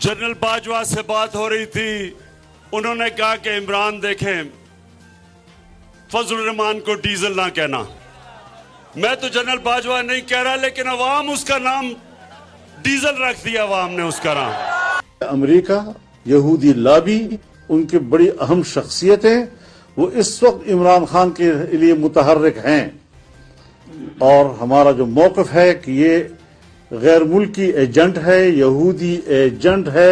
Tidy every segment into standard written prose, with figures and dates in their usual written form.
General Bajwa से बात हो रही थी, उन्होंने कहा कि इमरान देखें फजल रहमान को डीजल ना कहना। मैं तो जनरल बाजवा नहीं कह रहा, लेकिन अवाम उसका नाम डीजल रख दिया, अवाम ने उसका नाम। अमेरिका, यहूदी लॉबी, उनकी बड़ी अहम शख्सियतें वो इस वक्त इमरान खान के लिए मुतहर्रिक हैं, और हमारा जो मौक़िफ़ है कि ये गैर मुल्की एजेंट है, यहूदी एजेंट है।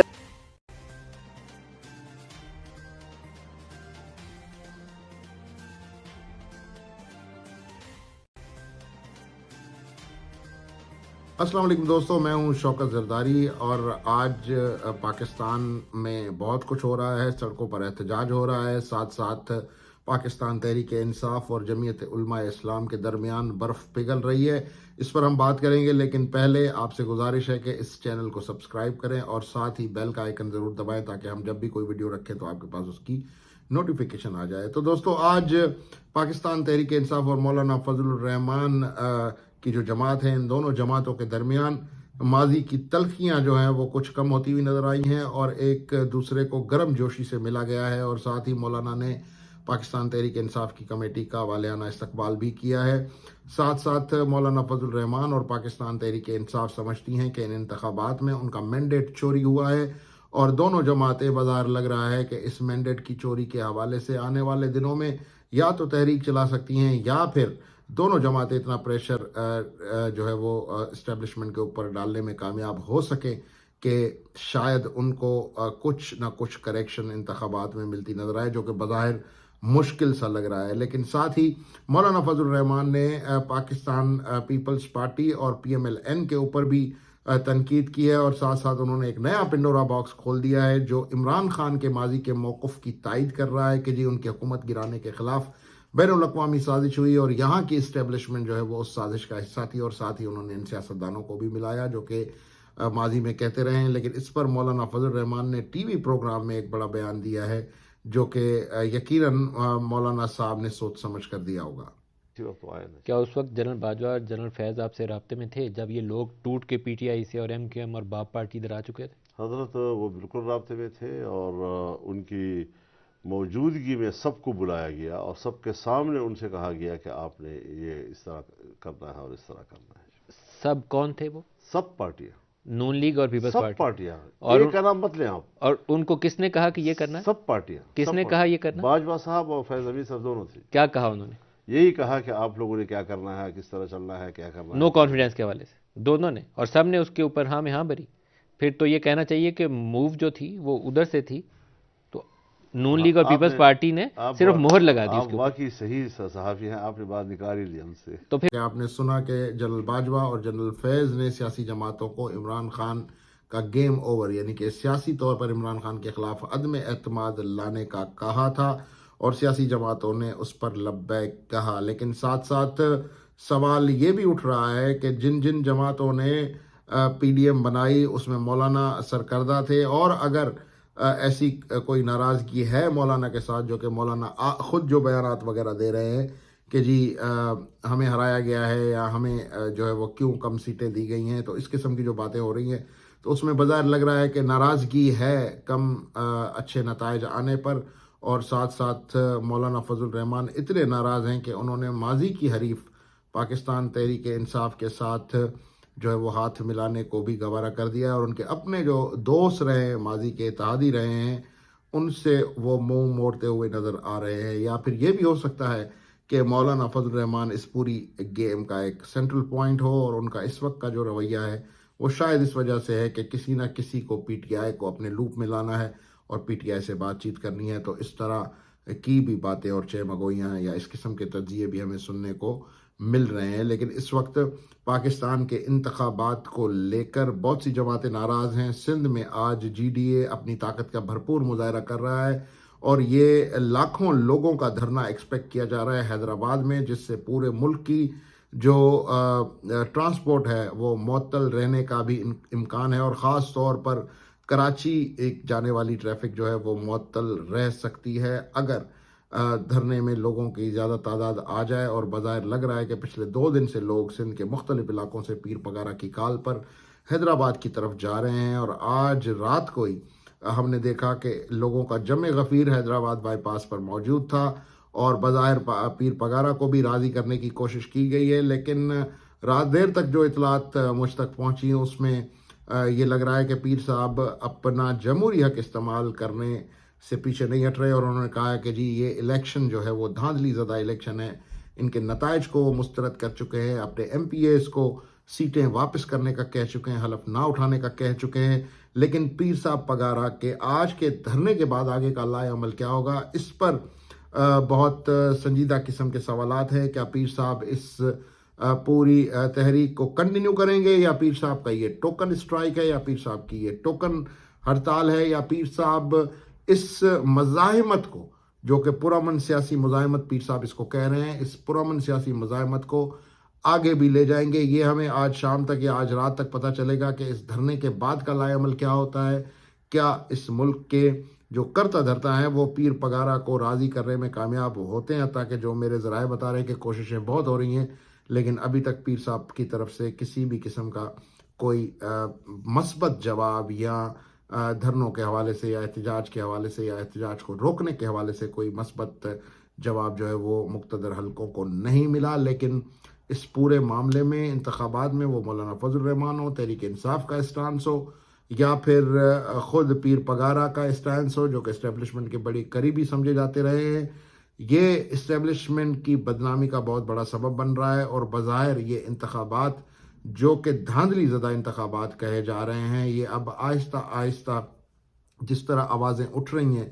अस्सलाम वालेकुम दोस्तों, मैं हूं शौकत जरदारी और आज पाकिस्तान में बहुत कुछ हो रहा है। सड़कों पर एहतजाज हो रहा है, साथ साथ पाकिस्तान तहरीक इंसाफ और जमीयत उलमा इस्लाम के दरमियान बर्फ़ पिघल रही है। इस पर हम बात करेंगे, लेकिन पहले आपसे गुजारिश है कि इस चैनल को सब्सक्राइब करें और साथ ही बेल का आइकन ज़रूर दबाएं ताकि हम जब भी कोई वीडियो रखें तो आपके पास उसकी नोटिफिकेशन आ जाए। तो दोस्तों, आज पाकिस्तान तहरीक इंसाफ और मौलाना फजलुर रहमान की जो जमात है, इन दोनों जमातों के दरमियान माजी की तल्खियाँ जो हैं वो कुछ कम होती हुई नज़र आई हैं और एक दूसरे को गर्म जोशी से मिला गया है। और साथ ही मौलाना ने पाकिस्तान तहरीक इंसाफ की कमेटी का वालियाना इस्तकबाल भी किया है। साथ साथ मौलाना फजल रहमान और पाकिस्तान तहरीक इंसाफ समझती हैं कि इन इंतखाबात में उनका मैंडेट चोरी हुआ है, और दोनों जमातें बाजार लग रहा है कि इस मैंडेट की चोरी के हवाले से आने वाले दिनों में या तो तहरीक चला सकती हैं या फिर दोनों जमातें इतना प्रेशर जो है वो इस्टेब्लिशमेंट के ऊपर डालने में कामयाब हो सके कि शायद उनको कुछ ना कुछ करेक्शन इंतखाबात में मिलती नजर आए, जो कि बज़ाहिर मुश्किल सा लग रहा है। लेकिन साथ ही मौलाना फजल रहमान ने पाकिस्तान पीपल्स पार्टी और PMLN के ऊपर भी तनकीद की है, और साथ साथ उन्होंने एक नया पिंडोरा बॉक्स खोल दिया है जो इमरान खान के माजी के मौक़िफ़ की तायद कर रहा है कि जी उनकी हुकूमत गिराने के ख़िलाफ़ बैनुल-अक़वामी साजिश हुई और यहाँ की इस्टेब्लिशमेंट जो है वो उस साजिश का हिस्सा थी। और साथ ही उन्होंने इन सियासतदानों को भी मिलाया जो कि माजी में कहते रहे हैं। लेकिन इस पर मौलाना फजल रहमान ने TV प्रोग्राम में एक बड़ा बयान दिया है जो कि यकीनन मौलाना साहब ने सोच समझ कर दिया होगा। क्या उस वक्त जनरल बाजवा और जनरल फैज़ आपसे राब्ते में थे जब ये लोग टूट के PTI से और MQM और बाप पार्टी इधर आ चुके थे? हजरत वो बिल्कुल राब्ते में थे और उनकी मौजूदगी में सबको बुलाया गया और सबके सामने उनसे कहा गया कि आपने ये इस तरह करना है और इस तरह करना है। सब कौन थे वो? सब पार्टियां, नून लीग और पीपल्स सब पार्टी। पार्टियां, और एक का नाम मत लें आप। और उनको किसने कहा कि ये करना है? सब पार्टियां। किसने कहा ये करना? बाजवा साहब और फैज अली साहब दोनों थे। क्या कहा उन्होंने? यही कहा कि आप लोगों ने क्या करना है, किस तरह चलना है, क्या करना है। नो कॉन्फिडेंस के हवाले से दोनों ने, और सब ने उसके ऊपर हाँ में हाँ भरी। फिर तो ये कहना चाहिए कि मूव जो थी वो उधर से थी, तो नून लीग और पीपल्स पार्टी ने सिर्फ मोहर लगा दी उसके ऊपर। बाकी सही सहाफी हैं, आपने बात निकाल ही ली हमसे। तो फिर आपने सुना कि जनरल बाजवा और जनरल फैज़ ने सियासी जमातों को इमरान खान का गेम ओवर, यानी कि सियासी तौर पर इमरान खान के खिलाफ अदम एतमाद लाने का कहा था, और सियासी जमातों ने उस पर लब्बैक कहा। लेकिन साथ साथ सवाल ये भी उठ रहा है कि जिन जिन जमातों ने PDM बनाई उसमें मौलाना सरकर्दा थे, और अगर ऐसी कोई नाराज़गी है मौलाना के साथ, जो कि मौलाना खुद जो बयानात वगैरह दे रहे हैं कि जी हमें हराया गया है या हमें जो है वो क्यों कम सीटें दी गई हैं, तो इस किस्म की जो बातें हो रही हैं, तो उसमें बाज़ार लग रहा है कि नाराज़गी है कम अच्छे नताइज आने पर। और साथ साथ मौलाना फजल रहमान इतने नाराज़ हैं कि उन्होंने माजी की हरीफ पाकिस्तान तहरीक इंसाफ के साथ जो है वो हाथ मिलाने को भी गवारा कर दिया, और उनके अपने जो दोस्त रहे हैं, माजी के इत्तेहादी रहे हैं, उनसे वो मुंह मोड़ते हुए नज़र आ रहे हैं। या फिर ये भी हो सकता है कि मौलाना फजल रहमान इस पूरी गेम का एक सेंट्रल पॉइंट हो, और उनका इस वक्त का जो रवैया है वो शायद इस वजह से है कि किसी ना किसी को PTI को अपने लूप में लाना है और PTI से बातचीत करनी है। तो इस तरह की भी बातें और चहमगोइयाँ या इस किस्म के तज्जिए भी हमें सुनने को मिल रहे हैं। लेकिन इस वक्त पाकिस्तान के इंतखाबात को लेकर बहुत सी जमातें नाराज़ हैं। सिंध में आज GDA अपनी ताकत का भरपूर मुजाहरा कर रहा है, और ये लाखों लोगों का धरना एक्सपेक्ट किया जा रहा है हैदराबाद में, जिससे पूरे मुल्क की जो ट्रांसपोर्ट है वो मुअत्तल रहने का भी इम्कान है, और ख़ास तौर पर कराची एक जाने वाली ट्रैफिक जो है वो मुअत्तल रह सकती है अगर धरने में लोगों की ज़्यादा तादाद आ जाए। और बज़ाहिर लग रहा है कि पिछले 2 दिन से लोग सिंध के मुख्तलिफ इलाकों से पीर पगारा की काल पर حیدرآباد کی طرف جا رہے ہیں، اور آج رات کو ہی ہم نے دیکھا کہ لوگوں کا جمع غفیر حیدرآباد بائی پاس پر موجود تھا، اور بظاہر پیر پگارا کو بھی راضی کرنے کی کوشش کی گئی ہے، لیکن رات دیر تک جو اطلاعات مجھ تک پہنچی ہیں اس میں یہ لگ رہا ہے کہ پیر صاحب اپنا جمہوری حق استعمال کرنے سے پیچھے نہیں ہٹ رہے، اور انہوں نے کہا کہ جی یہ الیکشن جو ہے وہ دھاندلی زدہ الیکشن ہے، ان کے نتائج کو وہ مسترد کر چکے ہیں، اپنے ایم پی ایز کو سیٹیں واپس کرنے کا کہہ چکے ہیں، حلف نہ اٹھانے کا کہہ چکے ہیں، لیکن پیر صاحب پگارا کے آج کے دھرنے کے بعد آگے کا لائحہ عمل کیا ہوگا، اس پر بہت سنجیدہ قسم کے سوالات ہیں۔ کیا پیر صاحب اس پوری تحریک کو کنٹینیو کریں گے، یا پیر صاحب کا یہ ٹوکن اسٹرائک ہے، یا پیر صاحب کی یہ ٹوکن ہڑتال ہے، یا پیر صاحب اس مزاحمت کو، جو کہ پرامن سیاسی مزاحمت پیر صاحب اس کو کہہ رہے ہیں، اس پرامن سیاسی مزاحمت کو آگے بھی لے جائیں گے۔ یہ ہمیں آج شام تک یا آج رات تک پتہ چلے گا کہ اس دھرنے کے بعد کا لائحہ عمل کیا ہوتا ہے۔ کیا اس ملک کے جو کرتا دھرتا ہے وہ پیر پگارا کو راضی کرنے میں کامیاب ہوتے ہیں، تاکہ جو میرے ذرائع بتا رہے ہیں کہ کوششیں بہت ہو رہی ہیں، لیکن ابھی تک پیر صاحب کی طرف سے کسی بھی قسم کا کوئی مثبت جواب یا دھرنوں کے حوالے سے یا احتجاج کے حوالے سے یا احتجاج کو روکنے کے حوالے سے کوئی مثبت جواب جو ہے وہ مقتدر حلقوں کو نہیں ملا۔ لیکن اس پورے معاملے میں انتخابات میں وہ مولانا فضل الرحمان ہو، تحریک انصاف کا اسٹانس ہو، یا پھر خود پیر پگارا کا اسٹانس ہو، جو کہ اسٹیبلشمنٹ کے بڑی قریبی سمجھے جاتے رہے ہیں، یہ اسٹیبلشمنٹ کی بدنامی کا بہت بڑا سبب بن رہا ہے، اور بظاہر یہ انتخابات جو کہ دھاندلی زدہ انتخابات کہے جا رہے ہیں، یہ اب آہستہ آہستہ جس طرح آوازیں اٹھ رہی ہیں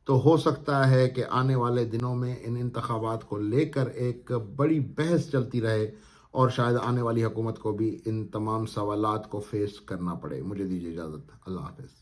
تو ہو سکتا ہے کہ آنے والے دنوں میں ان انتخابات کو لے کر ایک بڑی بحث چلتی رہے، اور شاید آنے والی حکومت کو بھی ان تمام سوالات کو فیس کرنا پڑے۔ مجھے دیجیے اجازت، اللہ حافظ۔